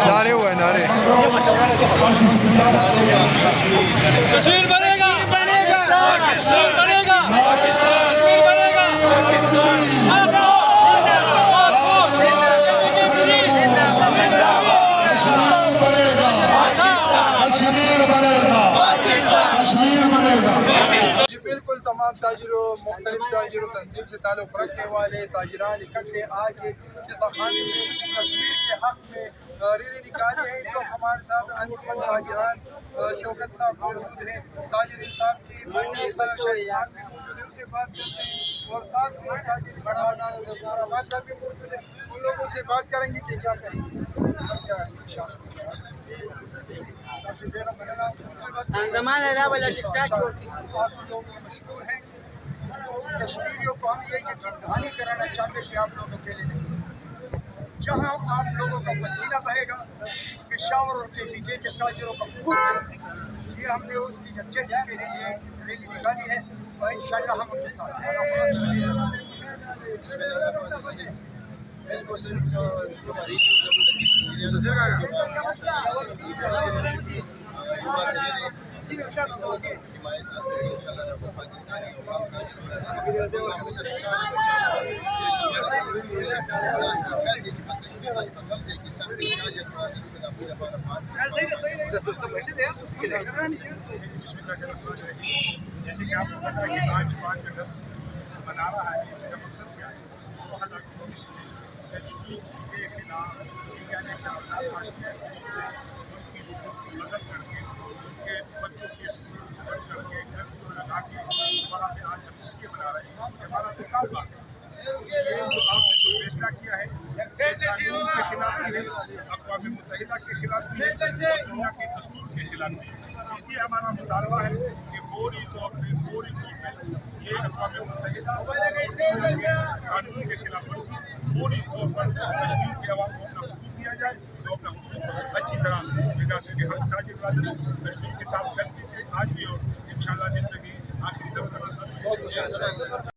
نعرے ہوئے نعرے کشمیر بنے گا پاکستان بنے گا کشمیر بنے گا پاکستان بالکل تمام تاجروں مختلف تاجروں تنظیم سے تعلق رکھنے والے تاجران اکٹھے آج خانے میں کشمیر کے حق میں ریلی نکالی ہے۔ اس وقت ہمارے ساتھ انجمن تاجران شوکت صاحب موجود ہیں، تاجر صاحب کی بھائی شاہد خان بھی موجود ہیں، ان سے بات کرتے ہیں، اور ساتھ میں تاجر احمد صاحب بھی موجود ہیں، ان لوگوں سے بات کریں گے کہ کیا کہیں گے۔ مشہور ہیں کشمیریوں کو ہم یہ یقین دہانی کرانا چاہتے ہیں کہ آپ لوگ اکیلے نہیں، جہاں آپ لوگوں کا پسینہ بہے گا، پشاور اور کے پیچھے کے تاجروں کا خون بہے گا، یہ ہم نے اس کی یکجہتی کے لیے ریلی نکالی ہے اور انشاءاللہ ہم ان کے ساتھ ہیں۔ جیسے کہ آپ کو پتا ہے کہ آج 5 اگست منا رہا ہے، اس کا مقصد کیا ہے؟ 2019 میں کشمیر کے خلاف انڈیا نے قرارداد پاس کیا ہے، ان کی حقوق کی مدد کر کے، ان کے بچوں کے اسکول بند کر کے، کرفیو لگا کے، ہمارا آج ہم اس لیے منا رہے ہیں کہ ہمارا مطالبہ ہے، یہ جو آپ نے جو فیصلہ کیا ہے قانون کے خلاف بھی ہے، اقوام متحدہ کے خلاف بھی ہے، اور دنیا کے دستور کے خلاف بھی ہے۔ اس لیے ہمارا مطالبہ ہے کہ فوری طور پہ یہ اقوام متحدہ اور دنیا کے قانون کے خلاف ورزی فوری طور پر کشمیر کے عوام کو اپنا حقوق دیا جائے، جو اپنا حقوق اچھی طرح ملا سکے۔ ہم تاجر برادری کشمیر کے ساتھ کل بھی تھے، آج بھی، اور انشاءاللہ زندگی آخری دم تک